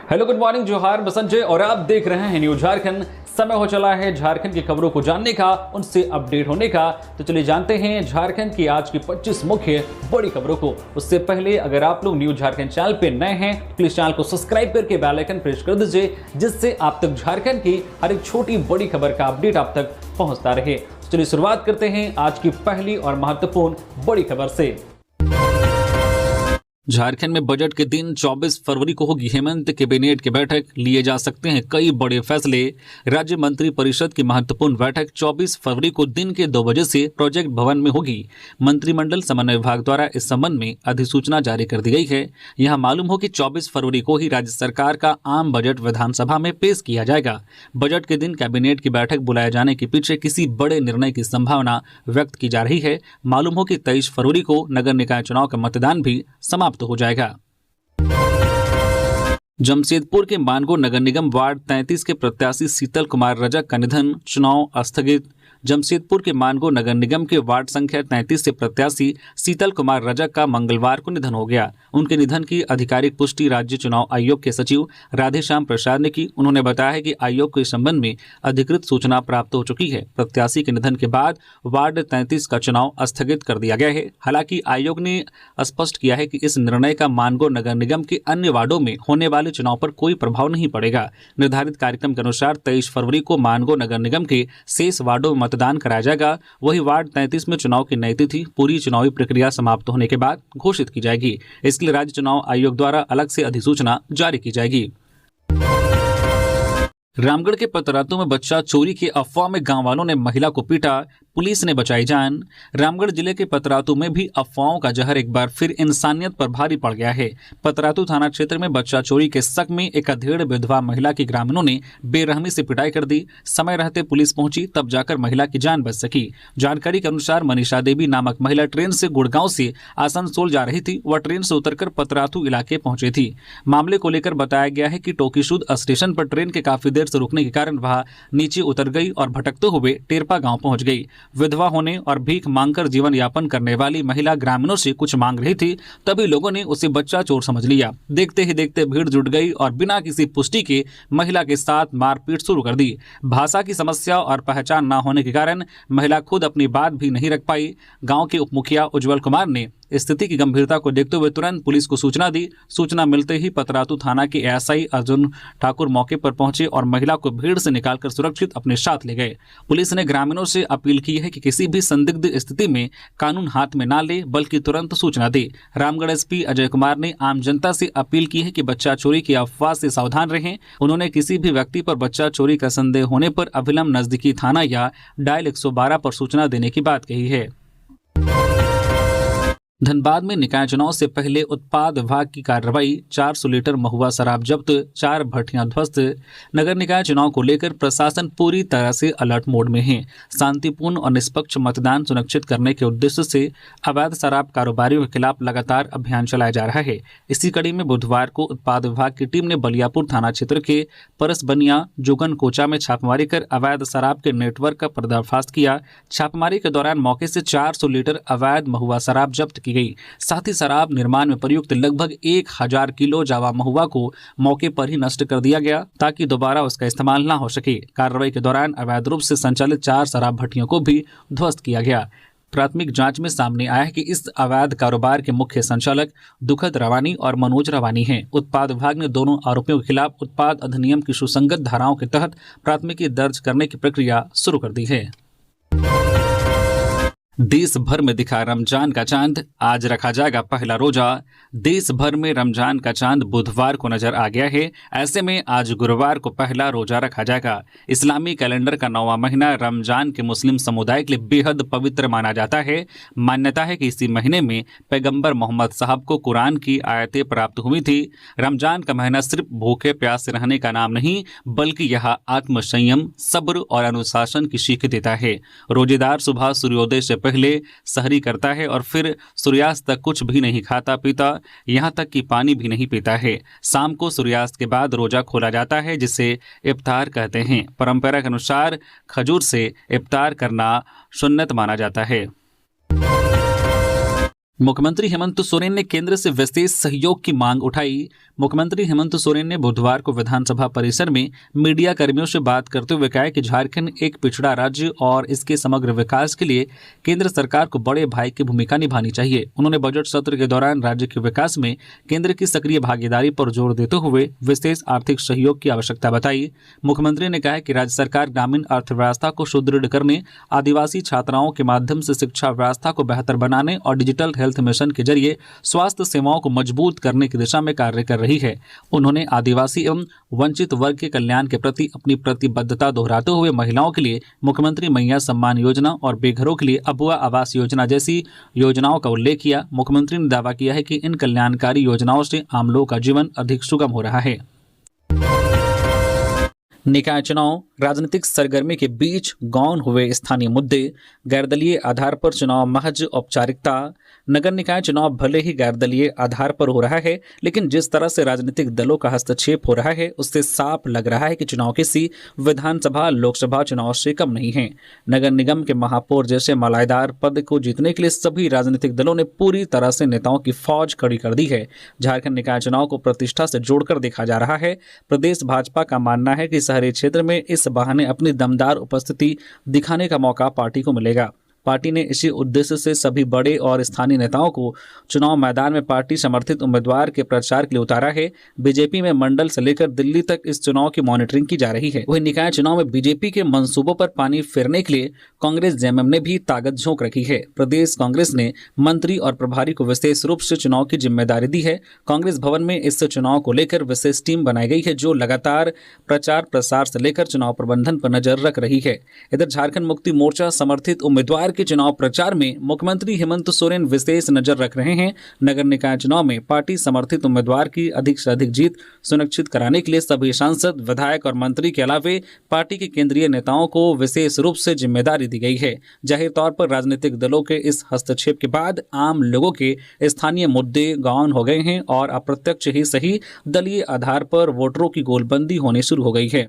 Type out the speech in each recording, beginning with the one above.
Hello, good morning, जोहार, मैं संजय और आप देख रहे हैं न्यूज झारखंड। समय हो चला है झारखंड की खबरों को जानने का, उनसे अपडेट होने का। तो चलिए जानते हैं झारखंड की आज की 25 मुख्य बड़ी खबरों को। उससे पहले अगर आप लोग न्यूज झारखंड चैनल पे नए हैं तो प्लीज चैनल को सब्सक्राइब करके बेल आइकन प्रेस कर दीजिए, जिससे आप तक झारखंड की हर एक छोटी बड़ी खबर का अपडेट आप तक पहुंचता रहे। तो चलिए शुरुआत करते हैं आज की पहली और महत्वपूर्ण बड़ी खबर से। झारखंड में बजट के दिन 24 फरवरी को होगी हेमंत कैबिनेट की बैठक, लिए जा सकते हैं कई बड़े फैसले। राज्य मंत्री परिषद की महत्वपूर्ण बैठक 24 फरवरी को दिन के 2 बजे से प्रोजेक्ट भवन में होगी। मंत्रिमंडल समन्वय विभाग द्वारा इस संबंध में अधिसूचना जारी कर दी गई है। यहां मालूम हो कि 24 फरवरी को ही राज्य सरकार का आम बजट विधानसभा में पेश किया जाएगा। बजट के दिन कैबिनेट की बैठक बुलाए जाने के पीछे किसी बड़े निर्णय की संभावना व्यक्त की जा रही है। मालूम हो कि 23 फरवरी को नगर निकाय चुनाव का मतदान भी समाप्त हो जाएगा। जमशेदपुर के मानगो नगर निगम वार्ड 33 के प्रत्याशी शीतल कुमार रजक का निधन, चुनाव स्थगित। जमशेदपुर के मानगो नगर निगम के वार्ड संख्या 33 से प्रत्याशी शीतल कुमार रजक का मंगलवार को निधन हो गया। उनके निधन की आधिकारिक पुष्टि राज्य चुनाव आयोग के सचिव राधेश्याम प्रसाद ने की। उन्होंने बताया है कि आयोग को इस संबंध में अधिकृत सूचना प्राप्त हो चुकी है। प्रत्याशी के निधन के बाद वार्ड 33 का चुनाव स्थगित कर दिया गया है। हालांकि आयोग ने स्पष्ट किया है कि इस निर्णय का मानगो नगर निगम के अन्य वार्डों में होने वाले चुनाव पर कोई प्रभाव नहीं पड़ेगा। निर्धारित कार्यक्रम के अनुसार 23 फरवरी को मानगो नगर निगम के शेष वार्डों में मतदान कराया जाएगा। वही वार्ड 33 में चुनाव की नई तिथि पूरी चुनावी प्रक्रिया समाप्त होने के बाद घोषित की जाएगी। इसके लिए राज्य चुनाव आयोग द्वारा अलग से अधिसूचना जारी की जाएगी। रामगढ़ के पतरातू में बच्चा चोरी की अफवाह में गांव वालों ने महिला को पीटा, पुलिस ने बचाई जान। रामगढ़ जिले के पतरातू में भी अफवाहों का जहर एक बार फिर इंसानियत पर भारी पड़ गया है। पतरातू थाना क्षेत्र में बच्चा चोरी के शक में एक अधेड़ विधवा महिला की ग्रामीणों ने बेरहमी से पिटाई कर दी। समय रहते पुलिस पहुंची, तब जाकर महिला की जान बच सकी। जानकारी के अनुसार मनीषा देवी नामक महिला ट्रेन से गुड़गांव से आसनसोल जा रही थी। वह ट्रेन से उतरकर पतरातू इलाके पहुंची थी। मामले को लेकर बताया गया है कि टोकीशुद स्टेशन पर ट्रेन के काफी देर से रुकने के कारण वह नीचे उतर गई और भटकते हुए टेरपा गांव पहुंच गई। विधवा होने और भीख मांगकर जीवन यापन करने वाली महिला ग्रामीणों से कुछ मांग रही थी, तभी लोगों ने उसे बच्चा चोर समझ लिया। देखते ही देखते भीड़ जुट गई और बिना किसी पुष्टि के महिला के साथ मारपीट शुरू कर दी। भाषा की समस्या और पहचान न होने के कारण महिला खुद अपनी बात भी नहीं रख पाई। गांव के उप मुखिया उज्जवल कुमार ने स्थिति की गंभीरता को देखते हुए तुरंत पुलिस को सूचना दी। सूचना मिलते ही पतरातू थाना के एएसआई अर्जुन ठाकुर मौके पर पहुंचे और महिला को भीड़ से निकालकर सुरक्षित अपने साथ ले गए। पुलिस ने ग्रामीणों से अपील की है कि किसी भी संदिग्ध स्थिति में कानून हाथ में ना ले, बल्कि तुरंत सूचना दे। रामगढ़ एसपी अजय कुमार ने आम जनता से अपील की है कि बच्चा चोरी की अफवाह से सावधान रहें। उन्होंने किसी भी व्यक्ति पर बच्चा चोरी का संदेह होने पर अविलंब नजदीकी थाना या डायल 112 पर सूचना देने की बात कही है। धनबाद में निकाय चुनाव से पहले उत्पाद विभाग की कार्रवाई, 400 लीटर महुआ शराब जब्त, 4 भट्टियां ध्वस्त। नगर निकाय चुनाव को लेकर प्रशासन पूरी तरह से अलर्ट मोड में है। शांतिपूर्ण और निष्पक्ष मतदान सुनिश्चित करने के उद्देश्य से अवैध शराब कारोबारियों के खिलाफ लगातार अभियान चलाया जा रहा है। इसी कड़ी में बुधवार को उत्पाद विभाग की टीम ने बलियापुर थाना क्षेत्र के परसबनिया जोगन कोचा में छापेमारी कर अवैध शराब के नेटवर्क का पर्दाफाश किया। छापेमारी के दौरान मौके से 400 लीटर अवैध महुआ शराब जब्त की गई। साथ ही शराब निर्माण में प्रयुक्त लगभग 1000 किलो जावा महुआ को मौके पर ही नष्ट कर दिया गया, ताकि दोबारा उसका इस्तेमाल न हो सके। कार्रवाई के दौरान अवैध रूप से संचालित 4 शराब भट्टियों को भी ध्वस्त किया गया। प्राथमिक जांच में सामने आया है कि इस अवैध कारोबार के मुख्य संचालक दुखद रवानी और मनोज रवानी हैं। उत्पाद विभाग ने दोनों आरोपियों के खिलाफ उत्पाद अधिनियम की सुसंगत धाराओं के तहत प्राथमिकी दर्ज करने की प्रक्रिया शुरू कर दी है। देश भर में दिखा रमजान का चांद, आज रखा जाएगा पहला रोजा। देश भर में रमजान का चांद बुधवार को नजर आ गया है। ऐसे में आज गुरुवार को पहला रोजा रखा जाएगा। इस्लामी कैलेंडर का 9वां महीना रमजान के मुस्लिम समुदाय के लिए बेहद पवित्र माना जाता है। मान्यता है कि इसी महीने में पैगंबर मोहम्मद साहब को कुरान की आयतें प्राप्त हुई थी। रमजान का महीना सिर्फ भूखे प्यासे रहने का नाम नहीं, बल्कि यह आत्मसंयम, सब्र और अनुशासन की सीख देता है। रोजेदार सुबह सूर्योदय से पहले सहरी करता है और फिर सूर्यास्त तक कुछ भी नहीं खाता पीता, यहाँ तक कि पानी भी नहीं पीता है। शाम को सूर्यास्त के बाद रोजा खोला जाता है, जिसे इफ्तार कहते हैं। परंपरा के अनुसार खजूर से इफ्तार करना सुन्नत माना जाता है। मुख्यमंत्री हेमंत सोरेन ने केंद्र से विशेष सहयोग की मांग उठाई। मुख्यमंत्री हेमंत सोरेन ने बुधवार को विधानसभा परिसर में मीडिया कर्मियों से बात करते हुए कहा कि झारखंड एक पिछड़ा राज्य और इसके समग्र विकास के लिए केंद्र सरकार को बड़े भाई की भूमिका निभानी चाहिए। उन्होंने बजट सत्र के दौरान राज्य के विकास में केंद्र की सक्रिय भागीदारी पर जोर देते हुए विशेष आर्थिक सहयोग की आवश्यकता बताई। मुख्यमंत्री ने कहा कि राज्य सरकार ग्रामीण अर्थव्यवस्था को सुदृढ़ करने, आदिवासी छात्राओं के माध्यम से शिक्षा व्यवस्था को बेहतर बनाने और डिजिटल हेल्थ मिशन के जरिए स्वास्थ्य सेवाओं को मजबूत करने की दिशा में कार्य कर रही है। उन्होंने आदिवासी एवं वंचित वर्ग के कल्याण के प्रति अपनी प्रतिबद्धता दोहराते हुए महिलाओं के लिए मुख्यमंत्री मैया सम्मान योजना और बेघरों के लिए अबुआ आवास योजना जैसी योजनाओं का उल्लेख किया। मुख्यमंत्री ने दावा किया है कि इन कल्याणकारी योजनाओं से आम लोगों का जीवन अधिक सुगम हो रहा है। निकाय चुनाव, राजनीतिक सरगर्मी के बीच गौन हुए स्थानीय मुद्दे, गैरदलीय आधार पर चुनाव महज औपचारिकता। नगर निकाय चुनाव भले ही गैरदलीय आधार पर हो रहा है, लेकिन जिस तरह से राजनीतिक दलों का हस्तक्षेप हो रहा है उससे साफ लग रहा है कि चुनाव किसी विधानसभा लोकसभा चुनाव से कम नहीं है। नगर निगम के महापौर जैसे मलाईदार पद को जीतने के लिए सभी राजनीतिक दलों ने पूरी तरह से नेताओं की फौज खड़ी कर दी है। झारखंड निकाय चुनाव को प्रतिष्ठा से जोड़कर देखा जा रहा है। प्रदेश भाजपा का मानना है कि शहरी क्षेत्र में इस बहाने अपनी दमदार उपस्थिति दिखाने का मौका पार्टी को मिलेगा। पार्टी ने इसी उद्देश्य से सभी बड़े और स्थानीय नेताओं को चुनाव मैदान में पार्टी समर्थित उम्मीदवार के प्रचार के लिए उतारा है। बीजेपी में मंडल से लेकर दिल्ली तक इस चुनाव की मॉनिटरिंग की जा रही है। वहीं निकाय चुनाव में बीजेपी के मंसूबों पर पानी फेरने के लिए कांग्रेस जेएमएम ने भी ताकत झोंक रखी है। प्रदेश कांग्रेस ने मंत्री और प्रभारी को विशेष रूप से चुनाव की जिम्मेदारी दी है। कांग्रेस भवन में इस चुनाव को लेकर विशेष टीम बनाई गई है जो लगातार प्रचार प्रसार से लेकर चुनाव प्रबंधन पर नजर रख रही है। इधर झारखंड मुक्ति मोर्चा समर्थित उम्मीदवार के चुनाव प्रचार में मुख्यमंत्री हेमंत सोरेन विशेष नजर रख रहे हैं। नगर निकाय चुनाव में पार्टी समर्थित उम्मीदवार की अधिक से अधिक जीत सुनिश्चित कराने के लिए सभी सांसद, विधायक और मंत्री के अलावे पार्टी के केंद्रीय नेताओं को विशेष रूप से जिम्मेदारी दी गई है। जाहिर तौर पर राजनीतिक दलों के इस हस्तक्षेप के बाद आम लोगों के स्थानीय मुद्दे गौन हो गए हैं और अप्रत्यक्ष ही सही दलीय आधार पर वोटरों की गोलबंदी होनी शुरू हो गई है।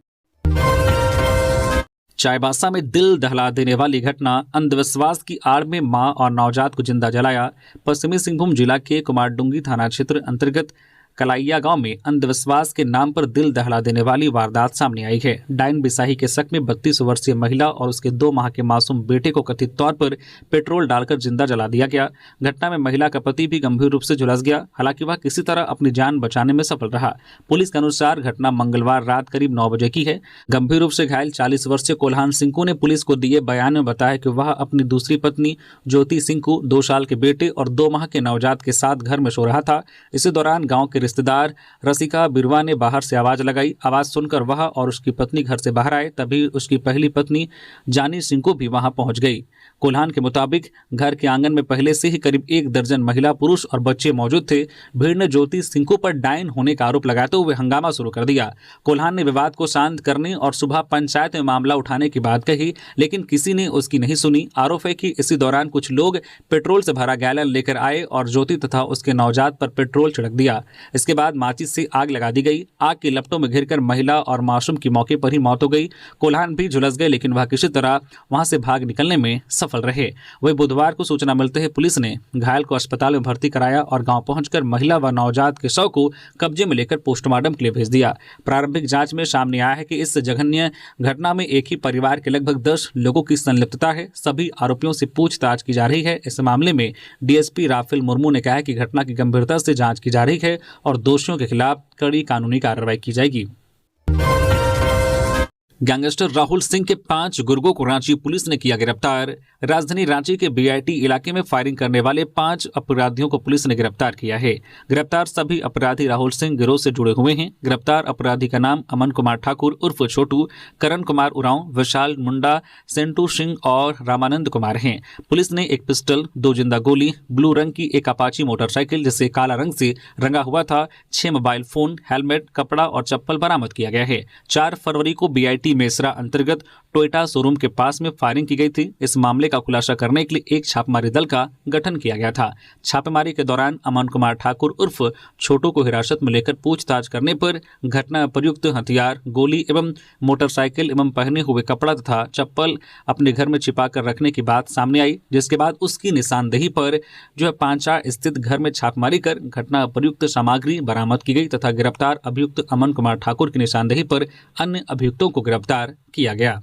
चाईबासा में दिल दहला देने वाली घटना, अंधविश्वास की आड़ में मां और नवजात को जिंदा जलाया। पश्चिमी सिंहभूम जिला के कुमारडुंगी थाना क्षेत्र अंतर्गत कलाइया गांव में अंधविश्वास के नाम पर दिल दहला देने वाली वारदात सामने आई है। डायन बिसाही के शक में 32 वर्षीय महिला और उसके 2 माह के मासूम बेटे को कथित तौर पर पेट्रोल डालकर जिंदा जला दिया गया। घटना में महिला का पति भी गंभीर रूप से झुलस गया, हालांकि वह किसी तरह अपनी जान बचाने में सफल रहा। पुलिस के अनुसार घटना मंगलवार रात करीब 9 बजे की है। गंभीर रूप से घायल 40 वर्षीय कोल्हान सिंकू ने पुलिस को दिए बयान में बताया कि वह अपनी दूसरी पत्नी ज्योति सिंकू, 2 साल के बेटे और 2 माह के नवजात के साथ घर में सो रहा था। इसी दौरान गाँव के रिश्तेदार रसिका बिरवा ने बाहर से आवाज लगाई। आवाज सुनकर वह और उसकी पत्नी घर से बाहर आए, तभी उसकी पहली पत्नी जानी सिंकू भी वहां पहुंच गई। कोल्हान के मुताबिक घर के आंगन में पहले से ही करीब 1 दर्जन महिला, पुरुष और बच्चे मौजूद थे। भीड़ ने ज्योति सिंकू पर डायन होने का आरोप लगाते हुए हंगामा शुरू कर दिया। कोल्हान ने विवाद को शांत करने और सुबह पंचायत में मामला उठाने की बात कही, लेकिन किसी ने उसकी नहीं सुनी। आरोप है कि इसी दौरान कुछ लोग पेट्रोल से भरा गैलन लेकर आए और ज्योति तथा उसके नवजात पर पेट्रोल छिड़क दिया। इसके बाद माचिस से आग लगा दी गई। आग की लपटों में घिरकर महिला और मासूम की मौके पर ही मौत हो गई। कोल्हान भी झुलस गए, लेकिन वह किसी तरह वहां से भाग निकलने में सफल रहे। वही बुधवार को सूचना मिलते ही पुलिस ने घायल को अस्पताल में भर्ती कराया और गांव पहुंचकर महिला व नवजात के शव को कब्जे में लेकर पोस्टमार्टम के लिए भेज दिया। प्रारंभिक जांच में सामने आया है कि इस जघन्य घटना में एक ही परिवार के लगभग 10 लोगों की संलिप्तता है। सभी आरोपियों से पूछताछ की जा रही है। इस मामले में डीएसपी राफेल मुर्मू ने कहा है कि घटना की गंभीरता से जांच की जा रही है और दोषियों के खिलाफ कड़ी कानूनी कार्रवाई की जाएगी। गैंगस्टर राहुल सिंह के 5 गुर्गों को रांची पुलिस ने किया गिरफ्तार। राजधानी रांची के बीआईटी इलाके में फायरिंग करने वाले 5 अपराधियों को पुलिस ने गिरफ्तार किया है। गिरफ्तार सभी अपराधी राहुल सिंह गिरोह से जुड़े हुए हैं। गिरफ्तार अपराधी का नाम अमन कुमार ठाकुर उर्फ छोटू, करण कुमार उरांव, विशाल मुंडा, सेंटू सिंह और रामानंद कुमार हैं। पुलिस ने एक पिस्टल, 2 जिंदा गोली, ब्लू रंग की एक अपाची मोटरसाइकिल जिसे काला रंग से रंगा हुआ था, 6 मोबाइल फोन, हेलमेट, कपड़ा और चप्पल बरामद किया गया है। 4 फरवरी को बीआईटी सिटी मेसरा अंतर्गत टोयोटा शोरूम के पास में फायरिंग की गई थी। इस मामले का खुलासा करने के लिए एक छापेमारी दल का गठन किया गया था। छापेमारी के दौरान अमन कुमार ठाकुर उर्फ छोटू को हिरासत में लेकर पूछताछ करने पर घटना प्रयुक्त हथियार, गोली एवं मोटरसाइकिल एवं पहने हुए कपड़ा तथा चप्पल अपने घर में छिपा कर रखने की बात सामने आई, जिसके बाद उसकी निशानदेही पर पांचाड़ स्थित घर में छापेमारी कर घटना प्रयुक्त सामग्री बरामद की गई तथा गिरफ्तार अभियुक्त अमन कुमार ठाकुर की निशानदेही पर अन्य अभियुक्तों को गिरफ्तार किया गया।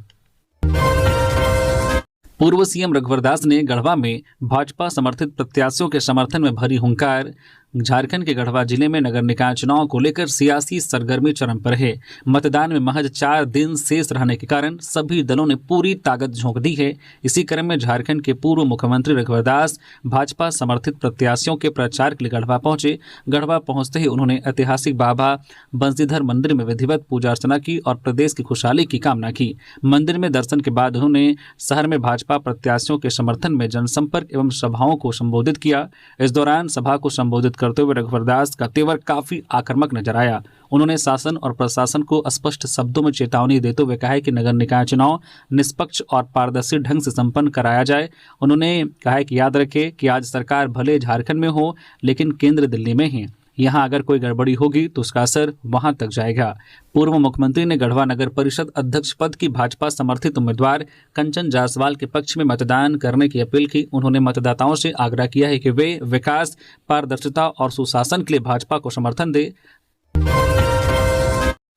पूर्व सीएम रघुवर दास ने गढ़वा में भाजपा समर्थित प्रत्याशियों के समर्थन में भरी हुंकार। झारखंड के गढ़वा जिले में नगर निकाय चुनाव को लेकर सियासी सरगर्मी चरम पर है। मतदान में महज 4 दिन शेष रहने के कारण सभी दलों ने पूरी ताकत झोंक दी है। इसी क्रम में झारखंड के पूर्व मुख्यमंत्री रघुवर दास भाजपा समर्थित प्रत्याशियों के प्रचार के लिए गढ़वा पहुंचे। गढ़वा पहुंचते ही उन्होंने ऐतिहासिक बाबा बंसीधर मंदिर में विधिवत पूजा अर्चना की और प्रदेश की खुशहाली की कामना की। मंदिर में दर्शन के बाद उन्होंने शहर में भाजपा प्रत्याशियों के समर्थन में जनसंपर्क एवं सभाओं को संबोधित किया। इस दौरान सभा को संबोधित करते हुए रघुवर दास का तेवर काफी आक्रामक नजर आया। उन्होंने शासन और प्रशासन को स्पष्ट शब्दों में चेतावनी देते हुए कहा है कि नगर निकाय चुनाव निष्पक्ष और पारदर्शी ढंग से संपन्न कराया जाए। उन्होंने कहा है कि याद रखें कि आज सरकार भले झारखंड में हो लेकिन केंद्र दिल्ली में है। यहाँ अगर कोई गड़बड़ी होगी तो उसका असर वहां तक जाएगा। पूर्व मुख्यमंत्री ने गढ़वा नगर परिषद अध्यक्ष पद की भाजपा समर्थित उम्मीदवार कंचन जायसवाल के पक्ष में मतदान करने की अपील की। उन्होंने मतदाताओं से आग्रह किया है कि वे विकास, पारदर्शिता और सुशासन के लिए भाजपा को समर्थन दें।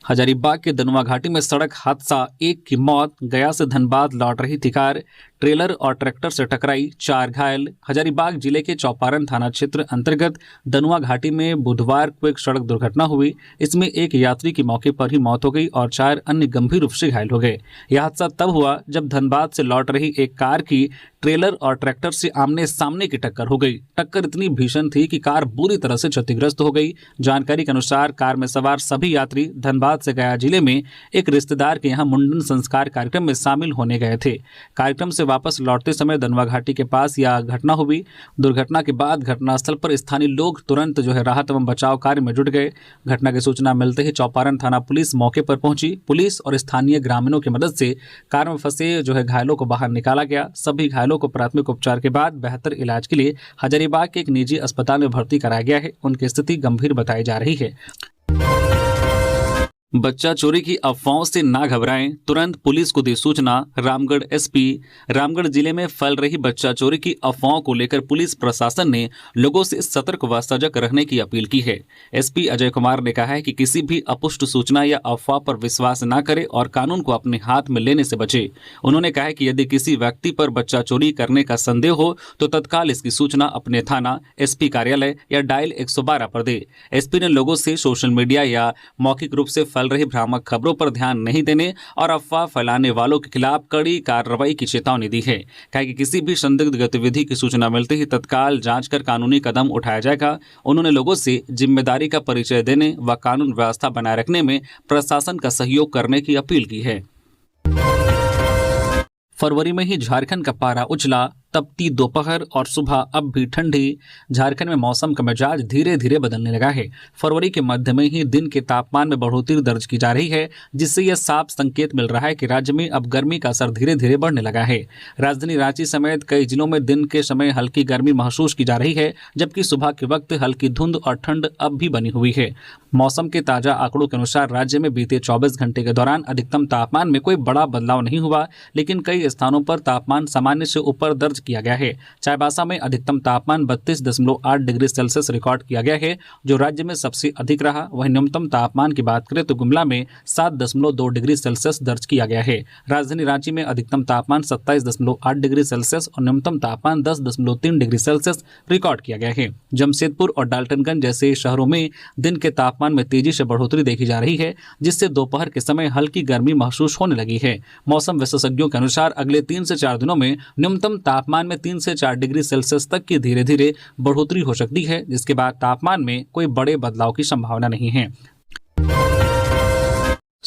हजारीबाग के दनुआ घाटी में सड़क हादसा, एक की मौत। गया से धनबाद लौट रही थी कार, ट्रेलर और ट्रैक्टर से टकराई, 4 घायल। हजारीबाग जिले के चौपारण थाना क्षेत्र अंतर्गत दनुआ घाटी में बुधवार को एक सड़क दुर्घटना हुई। इसमें एक यात्री की मौके पर ही मौत हो गई और 4 अन्य गंभीर रूप से घायल हो गए। यह हादसा तब हुआ जब धनबाद से लौट रही एक कार की ट्रेलर और ट्रैक्टर से आमने सामने की टक्कर हो गई। टक्कर इतनी भीषण थी कि कार बुरी तरह से क्षतिग्रस्त हो गई। जानकारी के अनुसार कार में सवार सभी यात्री धनबाद से गया जिले में एक रिश्तेदार के यहाँ मुंडन संस्कार कार्यक्रम में शामिल होने गए थे। कार्यक्रम से वापस लौटते समय दनुआ घाटी के पास यह घटना हुई। दुर्घटना के बाद घटनास्थल पर स्थानीय लोग तुरंत राहत एवं बचाव कार्य में जुट गए। घटना की सूचना मिलते ही चौपारण थाना पुलिस मौके पर पहुंची। पुलिस और स्थानीय ग्रामीणों की मदद से कार में फंसे घायलों को बाहर निकाला गया। सभी घायलों को प्राथमिक उपचार के बाद बेहतर इलाज के लिए हजारीबाग के एक निजी अस्पताल में भर्ती कराया गया है। उनकी स्थिति गंभीर बताई जा रही है। बच्चा चोरी की अफवाहों से ना घबराएं, तुरंत पुलिस को दी सूचना। रामगढ़ एसपी। रामगढ़ जिले में फैल रही बच्चा चोरी की अफवाहों को लेकर पुलिस प्रशासन ने लोगों से सतर्क व सजग रहने की अपील की है। एसपी अजय कुमार ने कहा है कि किसी भी अपुष्ट सूचना या अफवाह पर विश्वास न करें और कानून को अपने हाथ में लेने से बचे। उन्होंने कहा है कि यदि किसी व्यक्ति पर बच्चा चोरी करने का संदेह हो तो तत्काल इसकी सूचना अपने थाना, एसपी कार्यालय या डायल 112 पर दे। एसपी ने लोगों से सोशल मीडिया या मौखिक रूप से फैल रही भ्रामक खबरों पर ध्यान नहीं देने और अफवाह फैलाने वालों के खिलाफ कड़ी कार्रवाई की चेतावनी दी है। कहा कि किसी भी संदिग्ध गतिविधि की सूचना मिलते ही तत्काल जांच कर कानूनी कदम उठाया जाएगा। उन्होंने लोगों से जिम्मेदारी का परिचय देने व कानून व्यवस्था बनाए रखने में प्रशासन का सहयोग करने की अपील की है। फरवरी में ही झारखंड का पारा उछला, तपती दोपहर और सुबह अब भी ठंडी। झारखंड में मौसम का मिजाज धीरे धीरे बदलने लगा है। फरवरी के मध्य में ही दिन के तापमान में बढ़ोतरी दर्ज की जा रही है, जिससे यह साफ संकेत मिल रहा है कि राज्य में अब गर्मी का असर धीरे धीरे बढ़ने लगा है। राजधानी रांची समेत कई जिलों में दिन के समय हल्की गर्मी महसूस की जा रही है, जबकि सुबह के वक्त हल्की धुंध और ठंड अब भी बनी हुई है। मौसम के ताजा आंकड़ों के अनुसार राज्य में बीते 24 घंटे के दौरान अधिकतम तापमान में कोई बड़ा बदलाव नहीं हुआ, लेकिन कई स्थानों पर तापमान सामान्य से ऊपर दर्ज किया गया है। चाईबासा में अधिकतम तापमान 32.8 डिग्री सेल्सियस रिकॉर्ड किया गया है, जो राज्य में सबसे अधिक रहा। वहीं न्यूनतम तापमान की बात करें तो गुमला में 7.2 डिग्री सेल्सियस दर्ज किया गया है। राजधानी रांची में अधिकतम तापमान 27.8 डिग्री सेल्सियस और न्यूनतम तापमान 10.3 डिग्री सेल्सियस रिकॉर्ड किया गया है। जमशेदपुर और डाल्टनगंज जैसे शहरों में दिन के तापमान में तेजी से बढ़ोतरी देखी जा रही है, जिससे दोपहर के समय हल्की गर्मी महसूस होने लगी है। मौसम विशेषज्ञों के अनुसार अगले 3 से 4 दिनों में न्यूनतम तापमान में 3 से 4 डिग्री सेल्सियस तक की धीरे धीरे बढ़ोतरी हो सकती है, जिसके बाद तापमान में कोई बड़े बदलाव की संभावना नहीं है।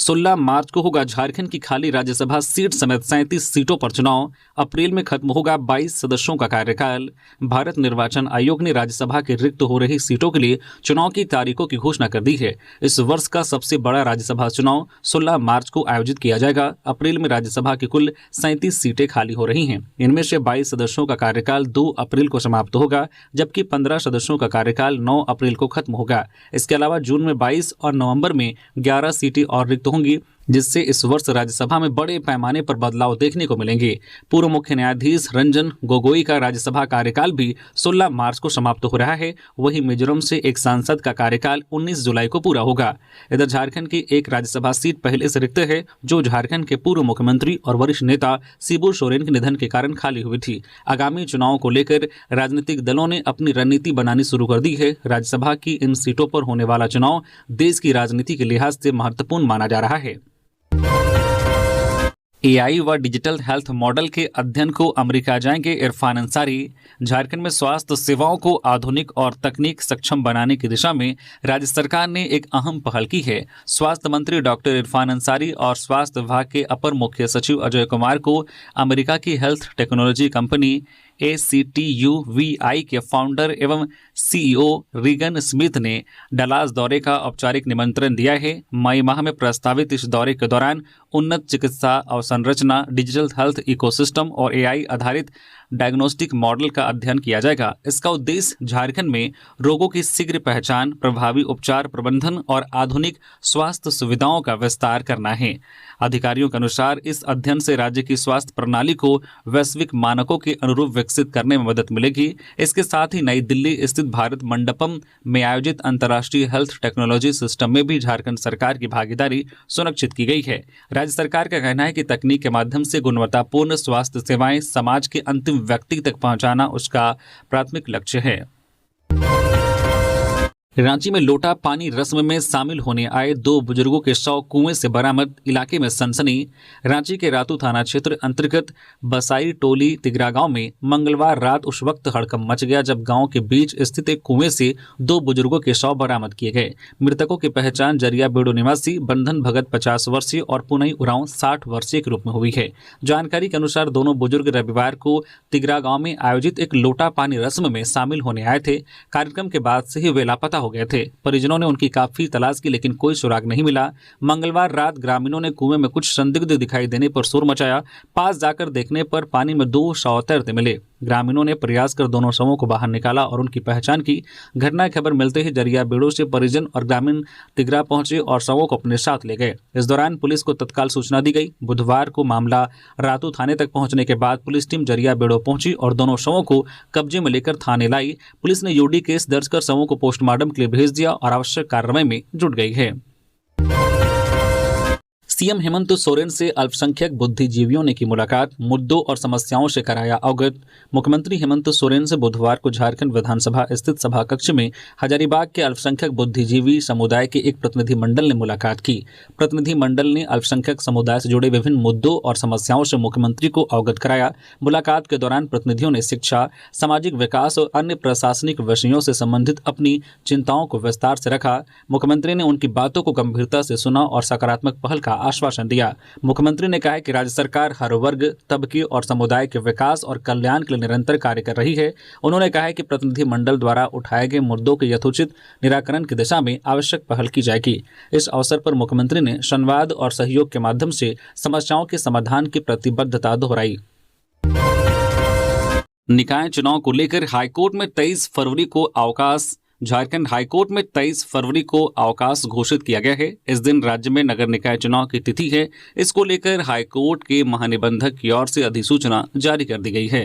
16 मार्च को होगा झारखंड की खाली राज्यसभा सीट समेत 37 सीटों पर चुनाव। अप्रैल में खत्म होगा 22 सदस्यों का कार्यकाल। भारत निर्वाचन आयोग ने राज्यसभा के रिक्त हो रही सीटों के लिए चुनाव की तारीखों की घोषणा कर दी है। इस वर्ष का सबसे बड़ा राज्यसभा चुनाव 16 मार्च को आयोजित किया जाएगा। अप्रैल में राज्यसभा की कुल 37 सीटें खाली हो रही हैं। इनमें से 22 सदस्यों का कार्यकाल 2 अप्रैल को समाप्त होगा, जबकि 15 सदस्यों का कार्यकाल 9 अप्रैल को खत्म होगा। इसके अलावा जून में 22 और नवंबर में 11 सीटें और रिक्त होंगी, जिससे इस वर्ष राज्यसभा में बड़े पैमाने पर बदलाव देखने को मिलेंगे। पूर्व मुख्य न्यायाधीश रंजन गोगोई का राज्यसभा कार्यकाल भी 16 मार्च को समाप्त हो रहा है। वहीं मिजोरम से एक सांसद का कार्यकाल 19 जुलाई को पूरा होगा। इधर झारखंड की एक राज्यसभा सीट पहले से रिक्त है, जो झारखंड के पूर्व मुख्यमंत्री और वरिष्ठ नेता शिबू सोरेन के निधन के कारण खाली हुई थी। आगामी चुनाव को लेकर राजनीतिक दलों ने अपनी रणनीति बनानी शुरू कर दी है। राज्यसभा की इन सीटों पर होने वाला चुनाव देश की राजनीति के लिहाज से महत्वपूर्ण माना जा रहा है। एआई व डिजिटल हेल्थ मॉडल के अध्ययन को अमेरिका जाएंगे इरफान अंसारी। झारखंड में स्वास्थ्य सेवाओं को आधुनिक और तकनीक सक्षम बनाने की दिशा में राज्य सरकार ने एक अहम पहल की है। स्वास्थ्य मंत्री डॉक्टर इरफान अंसारी और स्वास्थ्य विभाग के अपर मुख्य सचिव अजय कुमार को अमेरिका की हेल्थ टेक्नोलॉजी कंपनी ACTUVI के फाउंडर एवं CEO रीगन स्मिथ ने डलास दौरे का औपचारिक निमंत्रण दिया है। मई माह में प्रस्तावित इस दौरे के दौरान उन्नत चिकित्सा अवसंरचना, डिजिटल हेल्थ इकोसिस्टम और AI आधारित डायग्नोस्टिक मॉडल का अध्ययन किया जाएगा। इसका उद्देश्य झारखंड में रोगों की शीघ्र पहचान, प्रभावी उपचार प्रबंधन और आधुनिक स्वास्थ्य सुविधाओं का विस्तार करना है। अधिकारियों के अनुसार इस अध्ययन से राज्य की स्वास्थ्य प्रणाली को वैश्विक मानकों के अनुरूप विकसित करने में मदद मिलेगी। इसके साथ ही नई दिल्ली स्थित भारत मंडपम में आयोजित अंतर्राष्ट्रीय हेल्थ टेक्नोलॉजी सिस्टम में भी झारखंड सरकार की भागीदारी सुनिश्चित की गई है। राज्य सरकार का कहना है कि तकनीक के माध्यम से गुणवत्तापूर्ण स्वास्थ्य सेवाएं समाज के अंतिम व्यक्ति तक पहुंचाना उसका प्राथमिक लक्ष्य है। रांची में लोटा पानी रस्म में शामिल होने आए 2 बुजुर्गों के शव कुएं से बरामद, इलाके में सनसनी। रांची के रातू थाना क्षेत्र अंतर्गत बसाई टोली तिगरा गांव में मंगलवार रात उस वक्त हड़कंप मच गया जब गांव के बीच स्थित एक कुएं से 2 बुजुर्गों के शव बरामद किए गए। मृतकों की पहचान जरिया बेड़ो निवासी बंधन भगत 50 वर्षीय और पुनई उरांव 60 वर्षीय के रूप में हुई है। जानकारी के अनुसार दोनों बुजुर्ग रविवार को तिगरा गांव में आयोजित एक लोटा पानी रस्म में शामिल होने आए थे। कार्यक्रम के बाद से ही वे लापता हो गए थे। परिजनों ने उनकी काफी तलाश की, लेकिन कोई सुराग नहीं मिला। मंगलवार रात ग्रामीणों ने कुएं में कुछ संदिग्ध दिखाई देने पर शोर मचाया। पास जाकर देखने पर पानी में 2 शव तैरते मिले। ग्रामीणों ने प्रयास कर दोनों शवों को बाहर निकाला और उनकी पहचान की। घटना की खबर मिलते ही जरिया बेड़ो से परिजन और ग्रामीण तिगरा पहुंचे और शवों को अपने साथ ले गए। इस दौरान पुलिस को तत्काल सूचना दी गई। बुधवार को मामला रातू थाने तक पहुंचने के बाद पुलिस टीम जरिया बेड़ो पहुंची और दोनों शवों को कब्जे में लेकर थाने लाई। पुलिस ने यूडी केस दर्ज कर शवों को पोस्टमार्टम के लिए भेज दिया और आवश्यक कार्रवाई में जुट गई है। सीएम हेमंत सोरेन से अल्पसंख्यक बुद्धिजीवियों ने की मुलाकात, मुद्दों और समस्याओं से कराया अवगत। मुख्यमंत्री हेमंत सोरेन से बुधवार को झारखंड विधानसभा स्थित सभा कक्ष में हजारीबाग के अल्पसंख्यक बुद्धिजीवी समुदाय के एक प्रतिनिधि मंडल ने मुलाकात की। प्रतिनिधि मंडल ने अल्पसंख्यक समुदाय से जुड़े विभिन्न मुद्दों और समस्याओं से मुख्यमंत्री को अवगत कराया। मुलाकात के दौरान प्रतिनिधियों ने शिक्षा, सामाजिक विकास और अन्य प्रशासनिक विषयों से संबंधित अपनी चिंताओं को विस्तार से रखा। मुख्यमंत्री ने उनकी बातों को गंभीरता से सुना और सकारात्मक पहल का आश्वासन दिया। मुख्यमंत्री ने कहा कि राज्य सरकार हर वर्ग, तबके और समुदाय के विकास और कल्याण के लिए निरंतर कार्य कर रही है। उन्होंने कहा कि प्रतिनिधि मंडल द्वारा उठाए गए मुद्दों के यथोचित निराकरण की दिशा में आवश्यक पहल की जाएगी। इस अवसर पर मुख्यमंत्री ने संवाद और सहयोग के माध्यम से समस्याओं के समाधान की प्रतिबद्धता दोहराई। निकाय चुनाव को लेकर हाईकोर्ट में 23 फरवरी को अवकाश। झारखंड हाईकोर्ट में 23 फरवरी को अवकाश घोषित किया गया है। इस दिन राज्य में नगर निकाय चुनाव की तिथि है। इसको लेकर हाईकोर्ट के महानिबंधक की ओर से अधिसूचना जारी कर दी गई है।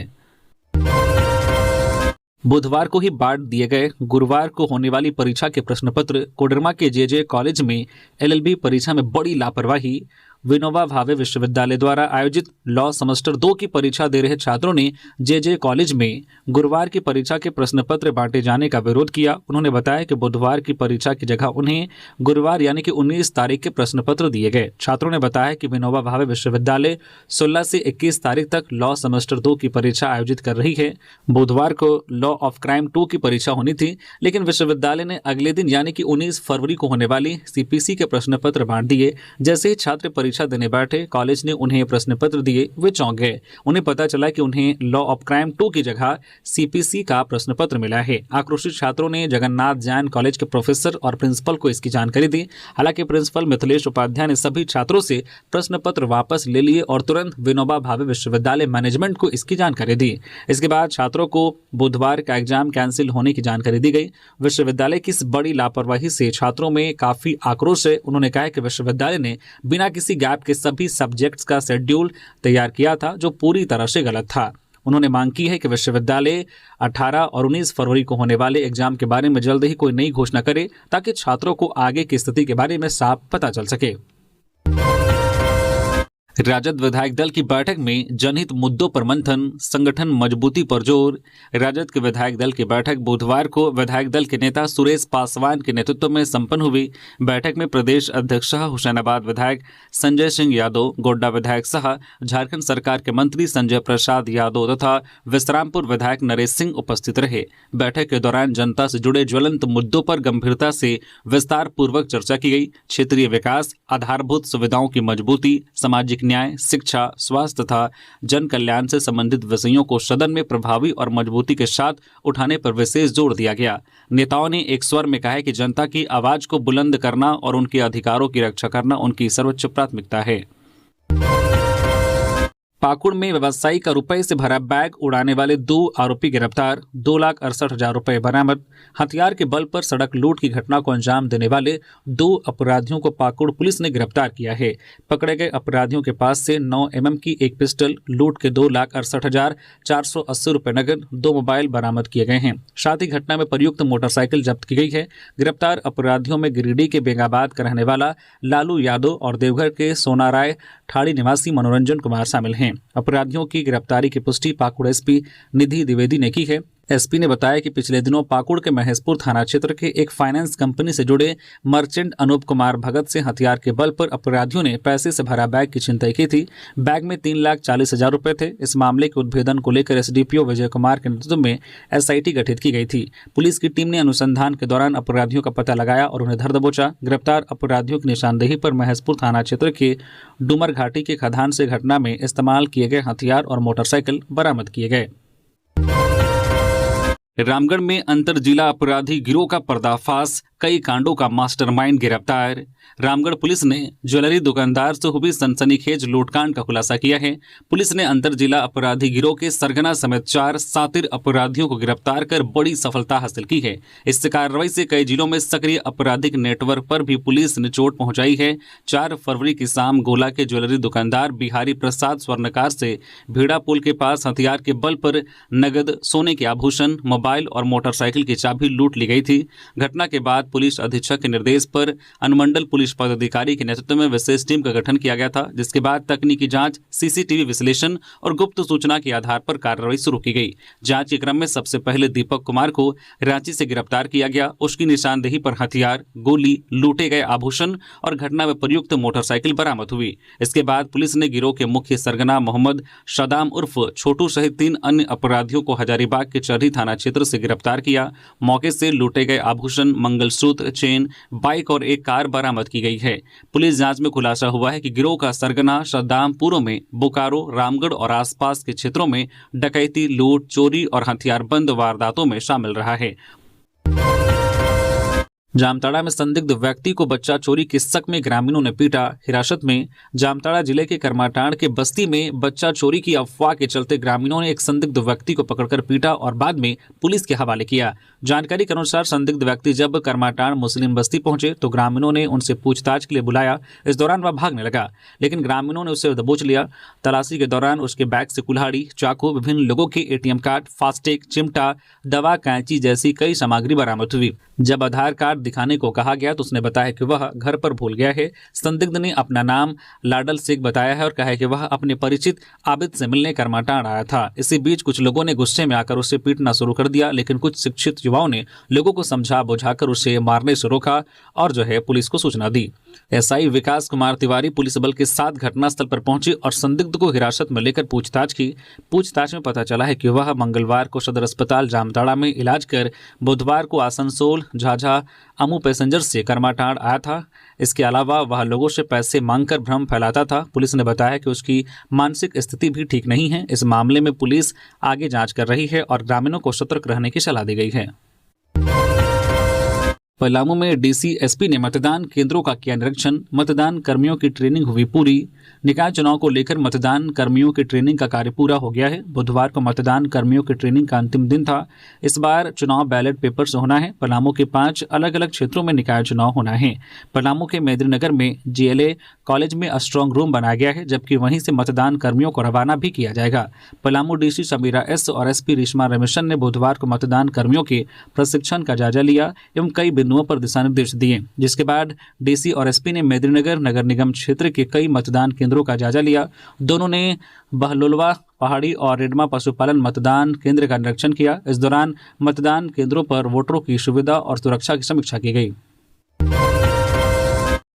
बुधवार को ही बांट दिए गए गुरुवार को होने वाली परीक्षा के प्रश्न पत्र। कोडरमा के जेजे कॉलेज में LLB परीक्षा में बड़ी लापरवाही। विनोबा भावे विश्वविद्यालय द्वारा आयोजित लॉ सेमेस्टर 2 की परीक्षा दे रहे छात्रों ने जे कॉलेज में गुरुवार की परीक्षा के प्रश्न पत्र बांटे जाने का विरोध किया। उन्होंने बताया कि बुधवार की परीक्षा की जगह उन्हें गुरुवार यानी कि 19 तारीख के प्रश्न पत्र दिए गए। छात्रों ने बताया कि विनोबा भावे विश्वविद्यालय 16 से 21 तारीख तक लॉ सेमेस्टर 2 की परीक्षा आयोजित कर रही है। बुधवार को लॉ ऑफ क्राइम 2 की परीक्षा होनी थी, लेकिन विश्वविद्यालय ने अगले दिन यानी कि 19 फरवरी को होने वाली सीपीसी के प्रश्न पत्र बांट दिए। जैसे ही छात्र परीक्षा देने बैठे, कॉलेज ने उन्हें प्रश्न पत्र दिए, वे चौंक गए। उन्हें पता चला कि उन्हें लॉ ऑफ क्राइम 2 की जगह सीपीसी का प्रश्न पत्र मिला है। आक्रोशित छात्रों ने जगन्नाथ जैन कॉलेज के प्रोफेसर और प्रिंसिपल को इसकी जानकारी दी। हालांकि प्रिंसिपल मिथिलेश उपाध्याय ने सभी छात्रों से प्रश्न पत्र वापस ले लिए और तुरंत विनोबा भावे विश्वविद्यालय मैनेजमेंट को इसकी जानकारी दी। इसके बाद छात्रों को बुधवार का एग्जाम कैंसिल होने की जानकारी दी गई। विश्वविद्यालय की इस बड़ी लापरवाही से छात्रों में काफी आक्रोश है। उन्होंने कहा कि विश्वविद्यालय ने बिना किसी गैप के सभी सब्जेक्ट्स का शेड्यूल तैयार किया था, जो पूरी तरह से गलत था। उन्होंने मांग की है कि विश्वविद्यालय 18 और 19 फरवरी को होने वाले एग्जाम के बारे में जल्द ही कोई नई घोषणा करे, ताकि छात्रों को आगे की स्थिति के बारे में साफ पता चल सके। राजद विधायक दल की बैठक में जनहित मुद्दों पर मंथन, संगठन मजबूती पर जोर। राजद के विधायक दल की बैठक बुधवार को विधायक दल के नेता सुरेश पासवान के नेतृत्व में संपन्न हुई। बैठक में प्रदेश अध्यक्ष सह हुसैनाबाद विधायक संजय सिंह यादव, गोड्डा विधायक सह झारखंड सरकार के मंत्री संजय प्रसाद यादव तथा विश्रामपुर विधायक नरेश सिंह उपस्थित रहे। बैठक के दौरान जनता से जुड़े ज्वलंत मुद्दों पर गंभीरता से विस्तार पूर्वक चर्चा की गई। क्षेत्रीय विकास, आधारभूत सुविधाओं की मजबूती, सामाजिक न्याय, शिक्षा, स्वास्थ्य तथा जन कल्याण से संबंधित विषयों को सदन में प्रभावी और मजबूती के साथ उठाने पर विशेष जोर दिया गया। नेताओं ने एक स्वर में कहा कि जनता की आवाज को बुलंद करना और उनके अधिकारों की रक्षा करना उनकी सर्वोच्च प्राथमिकता है। पाकुड़ में व्यवसायी का रुपए से भरा बैग उड़ाने वाले 2 आरोपी गिरफ्तार, 2,68,000 रुपए बरामद। हथियार के बल पर सड़क लूट की घटना को अंजाम देने वाले 2 अपराधियों को पाकुड़ पुलिस ने गिरफ्तार किया है। पकड़े गए अपराधियों के पास से 9 mm की एक पिस्टल, लूट के 2,68,480 रुपए नगद, 2 मोबाइल बरामद किए गए हैं। साथ ही घटना में प्रयुक्त मोटरसाइकिल जब्त की गई है। गिरफ्तार अपराधियों में गिरिडीह के बेंगाबाद का रहने वाला लालू यादव और देवघर के सोनाराय ठाड़ी निवासी मनोरंजन कुमार शामिल हैं। अपराधियों की गिरफ्तारी की पुष्टि पाकुड़ एसपी निधि द्विवेदी ने की है। एसपी ने बताया कि पिछले दिनों पाकुड़ के महेशपुर थाना क्षेत्र के एक फाइनेंस कंपनी से जुड़े मर्चेंट अनूप कुमार भगत से हथियार के बल पर अपराधियों ने पैसे से भरा बैग की छिनतई की थी। बैग में 3,40,000 रुपए थे। इस मामले के उद्भेदन को लेकर एसडीपीओ विजय कुमार के नेतृत्व में एसआईटी गठित की गई थी। पुलिस की टीम ने अनुसंधान के दौरान अपराधियों का पता लगाया और उन्हें धर दबोचा। गिरफ्तार अपराधियों की निशानदेही पर महेशपुर थाना क्षेत्र के डूमर घाटी के खदान से घटना में इस्तेमाल किए गए हथियार और मोटरसाइकिल बरामद किए गए। रामगढ़ में अंतर जिला अपराधी गिरोह का पर्दाफाश, कई कांडों का मास्टरमाइंड गिरफ्तार। रामगढ़ पुलिस ने ज्वेलरी दुकानदार से हुई सनसनीखेज लूटकांड का खुलासा किया है। पुलिस ने अंतर जिला अपराधी गिरोह के सरगना समेत 4 शातिर अपराधियों को गिरफ्तार कर बड़ी सफलता हासिल की है। इस कार्रवाई से कई जिलों में सक्रिय आपराधिक नेटवर्क पर भी पुलिस ने चोट पहुंचाई है। 4 फरवरी की शाम गोला के ज्वेलरी दुकानदार बिहारी प्रसाद स्वर्णकार से भीड़ा पुल के पास हथियार के बल पर नगद, सोने के आभूषण, मोबाइल और मोटरसाइकिल की चाबी लूट ली गई थी। घटना के बाद पुलिस अधीक्षक के निर्देश पर अनुमंडल पुलिस पदाधिकारी के नेतृत्व में विशेष टीम का गठन किया गया था, जिसके बाद तकनीकी जांच, सीसीटीवी विश्लेषण और गुप्त सूचना के आधार पर कार्रवाई शुरू की गई। जांच के क्रम में सबसे पहले दीपक कुमार को रांची से गिरफ्तार किया गया। उसकी निशानदेही पर हथियार, गोली, लूटे गए आभूषण और घटना में प्रयुक्त मोटरसाइकिल बरामद हुई। इसके बाद पुलिस ने गिरोह के मुख्य सरगना मोहम्मद सदाम उर्फ छोटू सहित 3 अन्य अपराधियों को हजारीबाग के चरही थाना क्षेत्र से गिरफ्तार किया। मौके से लूटे गए आभूषण, मंगलसूत्र, चेन, बाइक और एक कार बरामद की गई है। पुलिस जांच में खुलासा हुआ है कि गिरोह का सरगना सद्दाम पूर्व में बोकारो, रामगढ़ और आसपास के क्षेत्रों में डकैती, लूट, चोरी और हथियारबंद वारदातों में शामिल रहा है। जामताड़ा में संदिग्ध व्यक्ति को बच्चा चोरी के शक में ग्रामीणों ने पीटा, हिरासत में। जामताड़ा जिले के करमाटांड़ के बस्ती में बच्चा चोरी की अफवाह के चलते ग्रामीणों ने एक संदिग्ध व्यक्ति को पकड़कर पीटा और बाद में पुलिस के हवाले किया। जानकारी के अनुसार संदिग्ध व्यक्ति जब करमाटांड़ मुस्लिम बस्ती पहुंचे तो ग्रामीणों ने उनसे पूछताछ के लिए बुलाया। इस दौरान वह भागने लगा, लेकिन ग्रामीणों ने उसे दबोच लिया। तलाशी के दौरान उसके बैग से कुल्हाड़ी, चाकू, विभिन्न लोगों के एटीएम कार्ड, फास्टैग, चिमटा, दवा, कैंची जैसी कई सामग्री बरामद हुई। जब आधार कार्ड दिखाने को कहा गया तो उसने बताया कि वह घर पर भूल गया है। संदिग्ध ने अपना नाम लाडल शेख बताया है और कहा है कि वह अपने परिचित आबिद से मिलने करमाटांड़ आया था। इसी बीच कुछ लोगों ने गुस्से में आकर उसे पीटना शुरू कर दिया, लेकिन कुछ शिक्षित युवाओं ने लोगों को समझा बुझाकर उसे मारने से रोका और पुलिस को सूचना दी। एसआई विकास कुमार तिवारी पुलिस बल के साथ घटनास्थल पर पहुंचे और संदिग्ध को हिरासत में लेकर पूछताछ की। पूछताछ में पता चला है कि वह मंगलवार को सदर अस्पताल जामताड़ा में इलाज कर बुधवार को आसनसोल झाझा अमू पैसेंजर से करमाटांड़ आया था। इसके अलावा वह लोगों से पैसे मांगकर भ्रम फैलाता था। पुलिस ने बताया कि उसकी मानसिक स्थिति भी ठीक नहीं है। इस मामले में पुलिस आगे जांच कर रही है और ग्रामीणों को सतर्क रहने की सलाह दी गई है। पलामू में डीसी एसपी ने मतदान केंद्रों का किया निरीक्षण। मतदान कर्मियों की ट्रेनिंग हुई पूरी। निकाय चुनाव को लेकर मतदान कर्मियों की ट्रेनिंग का कार्य पूरा हो गया है। बुधवार को मतदान कर्मियों की ट्रेनिंग का अंतिम दिन था। इस बार चुनाव बैलेट पेपर से होना है। पलामू के 5 अलग अलग क्षेत्रों में निकाय चुनाव होना है। पलामू के मेदिनीनगर में जीएलए कॉलेज में स्ट्रांग रूम बनाया गया है, जबकि वहीं से मतदान कर्मियों को रवाना भी किया जाएगा। पलामू डीसी समीरा एस और एसपी रेशमा रमेशन ने बुधवार को मतदान कर्मियों के प्रशिक्षण का जायजा लिया एवं कई बिंदुओं पर दिशा निर्देश दिए, जिसके बाद डीसी और एसपी ने मेदिनीनगर नगर निगम क्षेत्र के कई मतदान केंद्रों का जायजा लिया। दोनों ने बहलोलवा पहाड़ी और रेडमा पशुपालन मतदान केंद्र का निरीक्षण किया। इस दौरान मतदान केंद्रों पर वोटरों की सुविधा और सुरक्षा की समीक्षा की गई।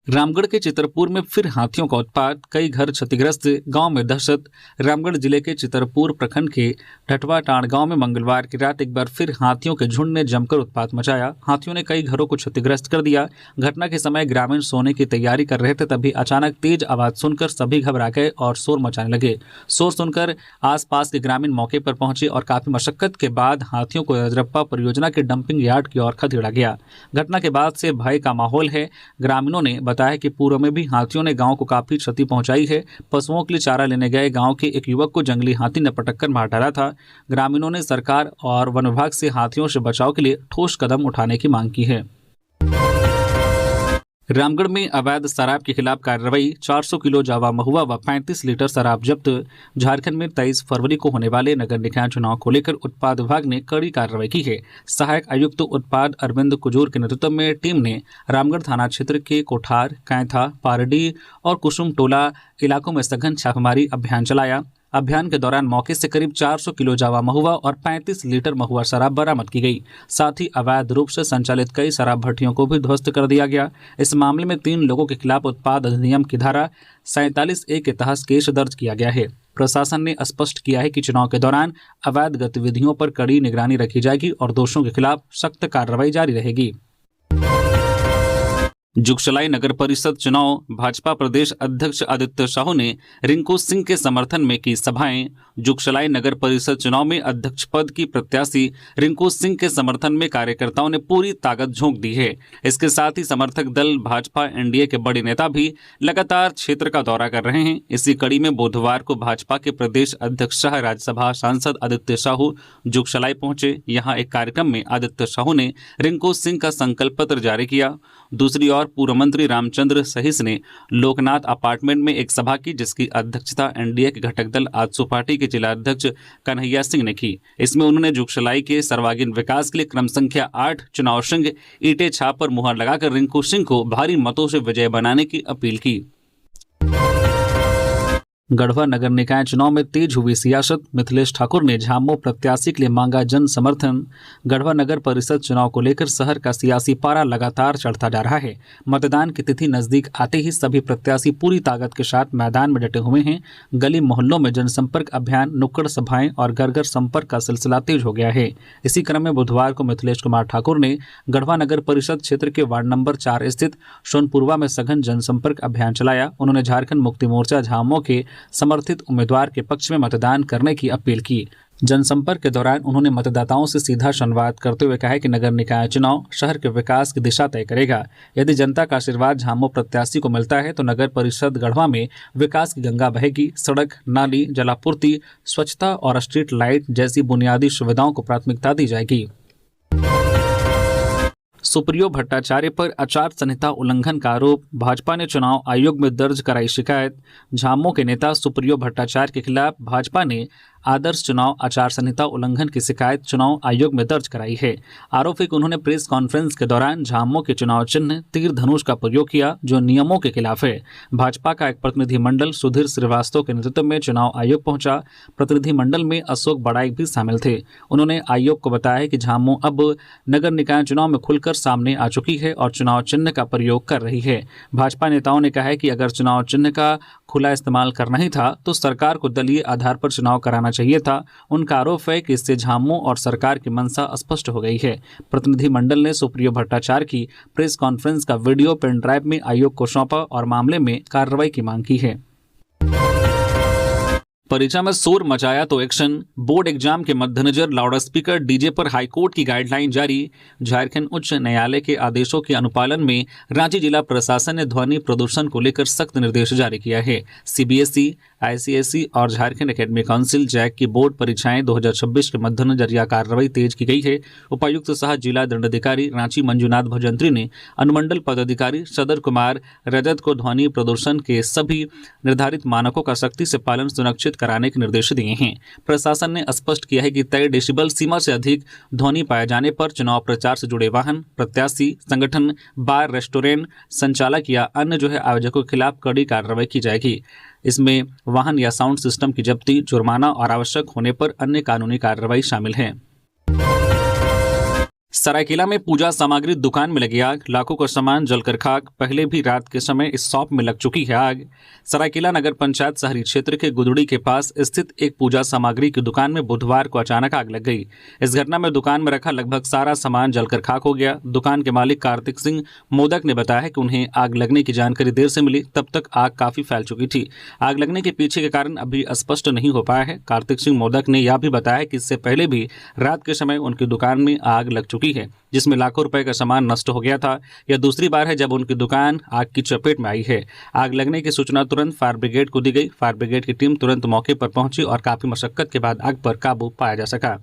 रामगढ़ के चितरपुर में फिर हाथियों का उत्पात, कई घर क्षतिग्रस्त, गांव में दहशत। रामगढ़ जिले के चितरपुर प्रखंड के ढटवाटांड़ गांव में मंगलवार की रात एक बार फिर हाथियों के झुंड ने जमकर उत्पात मचाया। हाथियों ने कई घरों को क्षतिग्रस्त कर दिया। घटना के समय ग्रामीण सोने की तैयारी कर रहे थे, तभी अचानक तेज आवाज सुनकर सभी घबरा गए और शोर मचाने लगे। शोर सुनकर आसपास के ग्रामीण मौके पर पहुंचे और काफी मशक्कत के बाद हाथियों को रजरप्पा परियोजना के डंपिंग यार्ड की ओर खदेड़ा गया। घटना के बाद से भय का माहौल है। ग्रामीणों ने बताया है कि पूर्व में भी हाथियों ने गांव को काफी क्षति पहुंचाई है। पशुओं के लिए चारा लेने गए गांव के एक युवक को जंगली हाथी ने पटक कर मार डाला था। ग्रामीणों ने सरकार और वन विभाग से हाथियों से बचाव के लिए ठोस कदम उठाने की मांग की है। रामगढ़ में अवैध शराब के खिलाफ कार्रवाई, 400 किलो जावा महुआ व 35 लीटर शराब जब्त। झारखंड में 23 फरवरी को होने वाले नगर निकाय चुनाव को लेकर उत्पाद विभाग ने कड़ी कार्रवाई की है। सहायक आयुक्त उत्पाद अरविंद कुजूर के नेतृत्व में टीम ने रामगढ़ थाना क्षेत्र के कोठार, कैंथा, पारडी और कुसुम टोला इलाकों में सघन छापेमारी अभियान चलाया। अभियान के दौरान मौके से करीब 400 किलो जावा महुआ और 35 लीटर महुआ शराब बरामद की गई। साथ ही अवैध रूप से संचालित कई शराब भट्टियों को भी ध्वस्त कर दिया गया। इस मामले में 3 लोगों के खिलाफ उत्पाद अधिनियम की धारा 47A के तहत केस दर्ज किया गया है। प्रशासन ने स्पष्ट किया है कि चुनाव के दौरान अवैध गतिविधियों पर कड़ी निगरानी रखी जाएगी और दोषियों के खिलाफ सख्त कार्रवाई जारी रहेगी। जुगसलाई नगर परिषद चुनाव, भाजपा प्रदेश अध्यक्ष आदित्य साहू ने रिंकू सिंह के समर्थन में की सभाएं। जुगसलाई नगर परिषद चुनाव में अध्यक्ष पद की प्रत्याशी रिंकू सिंह के समर्थन में कार्यकर्ताओं ने पूरी ताकत झोंक दी है। इसके साथ ही समर्थक दल भाजपा एनडीए के बड़े नेता भी लगातार क्षेत्र का दौरा कर रहे हैं। इसी कड़ी में बुधवार को भाजपा के प्रदेश अध्यक्ष सह राज्यसभा सांसद आदित्य साहू जुगसलाई पहुंचे। यहाँ एक कार्यक्रम में आदित्य साहू ने रिंकू सिंह का संकल्प पत्र जारी किया। दूसरी ओर पूर्व मंत्री रामचंद्र सहिस ने लोकनाथ अपार्टमेंट में एक सभा की, जिसकी अध्यक्षता एनडीए के घटक दल आजसू पार्टी के जिला अध्यक्ष कन्हैया सिंह ने की। इसमें उन्होंने जुगसलाई के सर्वांगीण विकास के लिए क्रम संख्या 8 चुनाव संघ ईंटें छाप पर मुहर लगाकर रिंकू सिंह को भारी मतों से विजय बनाने की अपील की। गढ़वा नगर निकाय चुनाव में तेज हुई सियासत, मिथिलेश ठाकुर ने झामो प्रत्याशी के लिए मांगा जन समर्थन। गढ़वा नगर परिषद चुनाव को लेकर शहर का सियासी पारा लगातार चढ़ता जा रहा है। मतदान की तिथि नजदीक आते ही सभी प्रत्याशी पूरी ताकत के साथ मैदान में डटे हुए हैं। गली मोहल्लों में जनसंपर्क अभियान, नुक्कड़ सभाएं और घर घर संपर्क का सिलसिला तेज हो गया है। इसी क्रम में बुधवार को मिथिलेश कुमार ठाकुर ने गढ़वा नगर परिषद क्षेत्र के वार्ड नंबर 4 स्थित सोनपुरवा में सघन जनसंपर्क अभियान चलाया। उन्होंने झारखंड मुक्ति मोर्चा झामो के समर्थित उम्मीदवार के पक्ष में मतदान करने की अपील की। जनसंपर्क के दौरान उन्होंने मतदाताओं से सीधा संवाद करते हुए कहा कि नगर निकाय चुनाव शहर के विकास की दिशा तय करेगा। यदि जनता का आशीर्वाद झामो प्रत्याशी को मिलता है तो नगर परिषद गढ़वा में विकास की गंगा बहेगी। सड़क, नाली, जलापूर्ति, स्वच्छता और स्ट्रीट लाइट जैसी बुनियादी सुविधाओं को प्राथमिकता दी जाएगी। सुप्रियो भट्टाचार्य पर आचार संहिता उल्लंघन का आरोप, भाजपा ने चुनाव आयोग में दर्ज कराई शिकायत। झामुमो के नेता सुप्रियो भट्टाचार्य के खिलाफ भाजपा ने आदर्श चुनाव आचार संहिता उल्लंघन की शिकायत चुनाव आयोग में दर्ज कराई है। आरोप है कि उन्होंने प्रेस कॉन्फ्रेंस के दौरान झामुमो के चुनाव चिन्ह तीर धनुष का प्रयोग किया, जो नियमों के खिलाफ है। भाजपा का एक प्रतिनिधिमंडल सुधीर श्रीवास्तव के नेतृत्व में चुनाव आयोग पहुंचा। प्रतिनिधिमंडल में अशोक बड़ाई भी शामिल थे। उन्होंने आयोग को बताया कि झामुमो अब नगर निकाय चुनाव में खुलकर सामने आ चुकी है और चुनाव चिन्ह का प्रयोग कर रही है। भाजपा नेताओं ने कहा है कि अगर चुनाव चिन्ह का खुला इस्तेमाल करना ही था तो सरकार को दलीय आधार पर चुनाव कराना चाहिए था। उनका आरोप है कि इससे झामुमो और सरकार की मंशा स्पष्ट हो गई है। प्रतिनिधिमंडल ने सुप्रियो भट्टाचार्य की प्रेस कॉन्फ्रेंस का वीडियो पेन ड्राइव में आयोग को सौंपा और मामले में कार्रवाई की मांग की है। परीक्षा में शोर मचाया तो एक्शन, बोर्ड एग्जाम के मद्देनजर लाउडस्पीकर डीजे पर हाईकोर्ट की गाइडलाइन जारी। झारखंड उच्च न्यायालय के आदेशों के अनुपालन में रांची जिला प्रशासन ने ध्वनि प्रदूषण को लेकर सख्त निर्देश जारी किया है। सीबीएसई, आईसीएसई और झारखंड एकेडमिक काउंसिल जैक की बोर्ड परीक्षाएं 2026 के मद्देनजर यह कार्रवाई तेज की गई है। उपायुक्त सह जिला दंडाधिकारी रांची मंजुनाथ भजंत्री ने अनुमंडल पदाधिकारी सदर कुमार रजत को ध्वनि प्रदूषण के सभी निर्धारित मानकों का सख्ती से पालन सुनिश्चित कराने के निर्देश दिए हैं। प्रशासन ने स्पष्ट किया है कि तय डेसिबल सीमा से अधिक ध्वनि पाए जाने पर चुनाव प्रचार से जुड़े वाहन, प्रत्याशी, संगठन, बार, रेस्टोरेंट संचालक या अन्य आयोजकों के खिलाफ कड़ी कार्रवाई की जाएगी। इसमें वाहन या साउंड सिस्टम की जब्ती, जुर्माना और आवश्यक होने पर अन्य कानूनी कार्रवाई शामिल है। सरायकेला में पूजा सामग्री दुकान में लगी आग, लाखों का सामान जलकर खाक। पहले भी रात के समय इस शॉप में लग चुकी है आग। सरायकेला नगर पंचायत शहरी क्षेत्र के गुदड़ी के पास स्थित एक पूजा सामग्री की दुकान में बुधवार को अचानक आग लग गई। इस घटना में दुकान में रखा लगभग सारा सामान जलकर खाक हो गया। दुकान के मालिक कार्तिक सिंह मोदक ने बताया है कि उन्हें आग लगने की जानकारी देर से मिली, तब तक आग काफी फैल चुकी थी। आग लगने के पीछे के कारण अभी स्पष्ट नहीं हो पाया है। कार्तिक सिंह मोदक ने यह भी बताया कि इससे पहले भी रात के समय उनकी दुकान में आग लग चुकी है, जिसमें लाखों रुपए का सामान नष्ट हो गया था। यह दूसरी बार है जब उनकी दुकान आग की चपेट में आई है। आग लगने की सूचना तुरंत फायर ब्रिगेड को दी गई। फायर ब्रिगेड की टीम तुरंत मौके पर पहुंची और काफी मशक्कत के बाद आग पर काबू पाया जा सका।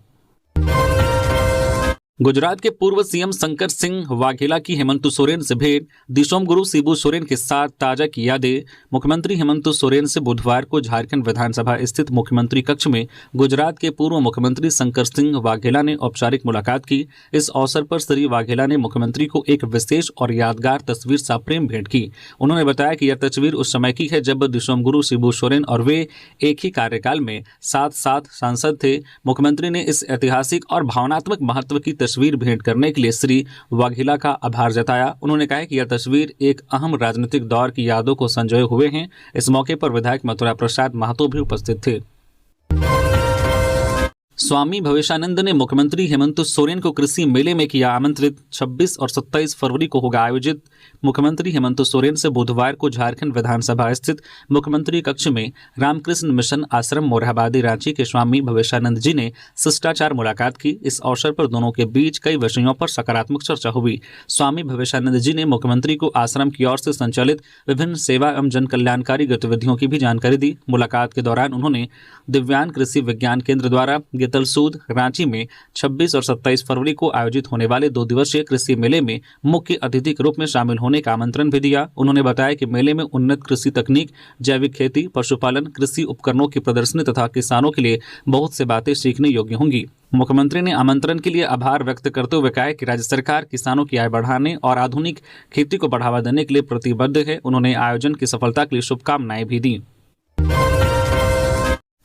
गुजरात के पूर्व सीएम शंकर सिंह वाघेला की हेमंत सोरेन से भेंट, दिशोम गुरु शिबू सोरेन के साथ ताजा की यादें। मुख्यमंत्री हेमंत सोरेन से बुधवार को झारखंड विधानसभा स्थित मुख्यमंत्री कक्ष में गुजरात के पूर्व मुख्यमंत्री शंकर सिंह वाघेला ने औपचारिक मुलाकात की। इस अवसर पर श्री वाघेला ने मुख्यमंत्री को एक विशेष और यादगार तस्वीर सा प्रेम भेंट की। उन्होंने बताया कि यह तस्वीर उस समय की है जब दिशोम गुरु शिबू सोरेन और वे एक ही कार्यकाल में साथ साथ सांसद थे। मुख्यमंत्री ने इस ऐतिहासिक और भावनात्मक महत्व की तस्वीर भेंट करने के लिए श्री वाघेला का आभार जताया। उन्होंने कहा कि यह तस्वीर एक अहम राजनीतिक दौर की यादों को संजोए हुए हैं। इस मौके पर विधायक मथुरा प्रसाद महतो भी उपस्थित थे। स्वामी भवेशानंद ने मुख्यमंत्री हेमंत सोरेन को कृषि मेले में किया आमंत्रित। 26 और 27 फरवरी को होगा आयोजित। मुख्यमंत्री हेमंत सोरेन से बुधवार को झारखंड विधानसभा स्थित मुख्यमंत्री कक्ष में रामकृष्ण मिशन आश्रम मोरहाबादी रांची के स्वामी भवेशानंद जी ने शिष्टाचार मुलाकात की। इस अवसर पर दोनों के बीच कई विषयों पर सकारात्मक चर्चा हुई। स्वामी भवेशानंद जी ने मुख्यमंत्री को आश्रम की ओर से संचालित विभिन्न सेवा एवं जन कल्याणकारी गतिविधियों की भी जानकारी दी। मुलाकात के दौरान उन्होंने दिव्यांग कृषि विज्ञान केंद्र द्वारा तलसूद रांची में 26 और 27 फरवरी को आयोजित होने वाले 2 दिवसीय कृषि मेले में मुख्य अतिथि के रूप में शामिल होने का आमंत्रण भी दिया। उन्होंने बताया कि मेले में उन्नत कृषि तकनीक, जैविक खेती, पशुपालन, कृषि उपकरणों की प्रदर्शनी तथा किसानों के लिए बहुत से बातें सीखने योग्य होंगी। मुख्यमंत्री ने आमंत्रण के लिए आभार व्यक्त करते हुए कहा कि राज्य सरकार किसानों की आय बढ़ाने और आधुनिक खेती को बढ़ावा देने के लिए प्रतिबद्ध है। उन्होंने आयोजन की सफलता के लिए शुभकामनाएं भी दी।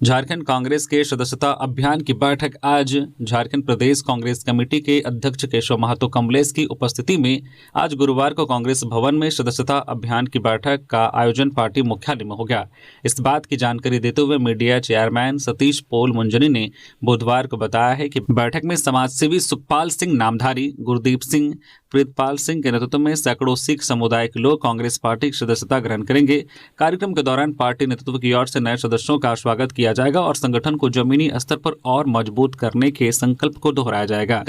झारखंड कांग्रेस के सदस्यता अभियान की बैठक आज झारखंड प्रदेश कांग्रेस कमेटी के अध्यक्ष केशव महतो कमलेश की उपस्थिति में आज गुरुवार को कांग्रेस भवन में सदस्यता अभियान की बैठक का आयोजन पार्टी मुख्यालय में हो गया। इस बात की जानकारी देते हुए मीडिया चेयरमैन सतीश पोल मुंजनी ने बुधवार को बताया है कि बैठक में समाजसेवी सुखपाल सिंह नामधारी, गुरदीप सिंह, प्रीतपाल सिंह के नेतृत्व में सैकड़ों सिख समुदाय के लोग कांग्रेस पार्टी की सदस्यता ग्रहण करेंगे। कार्यक्रम के दौरान पार्टी नेतृत्व की ओर से नए सदस्यों का स्वागत किया जाएगा और संगठन को जमीनी स्तर पर और मजबूत करने के संकल्प को दोहराया जाएगा।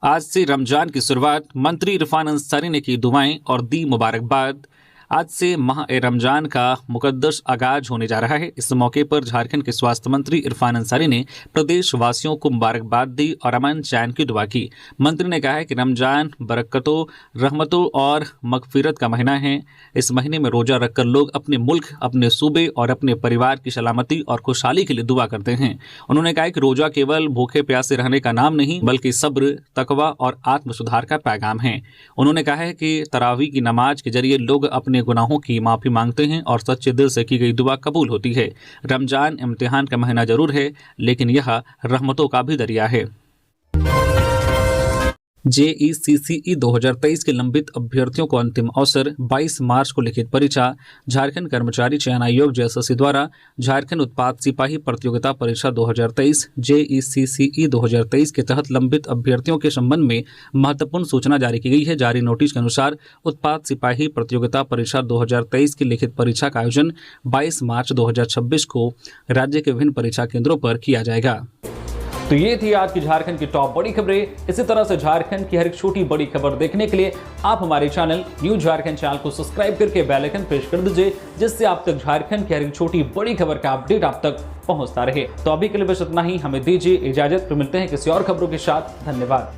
आज से रमजान की शुरुआत, मंत्री इरफान अंसारी ने की दुआएं और दी मुबारकबाद। आज से माह ए रमजान का मुकद्दस आगाज होने जा रहा है। इस मौके पर झारखंड के स्वास्थ्य मंत्री इरफान अंसारी ने प्रदेश वासियों को मुबारकबाद दी और अमन चैन की दुआ की। मंत्री ने कहा है कि रमजान बरकतों, रहमतों और मगफिरत का महीना है। इस महीने में रोजा रखकर लोग अपने मुल्क, अपने सूबे और अपने परिवार की सलामती और खुशहाली के लिए दुआ करते हैं। उन्होंने कहा कि रोजा केवल भूखे प्यासे रहने का नाम नहीं, बल्कि सब्र, तकवा और आत्म सुधार का पैगाम है। उन्होंने कहा है कि तरावी की नमाज के जरिए लोग अपने गुनाहों की माफी मांगते हैं और सच्चे दिल से की गई दुआ कबूल होती है। रमजान इम्तिहान का महीना जरूर है, लेकिन यह रहमतों का भी दरिया है। JECCE 2023 के लंबित अभ्यर्थियों को अंतिम अवसर। 22 मार्च को लिखित परीक्षा। झारखंड कर्मचारी चयन आयोग JSSC द्वारा झारखंड उत्पाद सिपाही प्रतियोगिता परीक्षा 2023 JECCE 2023 के तहत लंबित अभ्यर्थियों के संबंध में महत्वपूर्ण सूचना जारी की गई है। जारी नोटिस के अनुसार उत्पाद सिपाही प्रतियोगिता परीक्षा 2023 की लिखित परीक्षा का आयोजन 22 मार्च 2026 को राज्य के विभिन्न परीक्षा केंद्रों पर किया जाएगा। तो ये थी आज की झारखंड की टॉप बड़ी खबरें। इसी तरह से झारखंड की हर एक छोटी बड़ी खबर देखने के लिए आप हमारे चैनल न्यूज़ झारखंड चैनल को सब्सक्राइब करके बेल आइकन प्रेस कर दीजिए, जिससे आप तक झारखंड की हर एक छोटी बड़ी खबर का अपडेट आप तक पहुंचता रहे। तो अभी के लिए बस इतना ही, हमें दीजिए इजाजत। फिर मिलते हैं किसी और खबरों के साथ। धन्यवाद।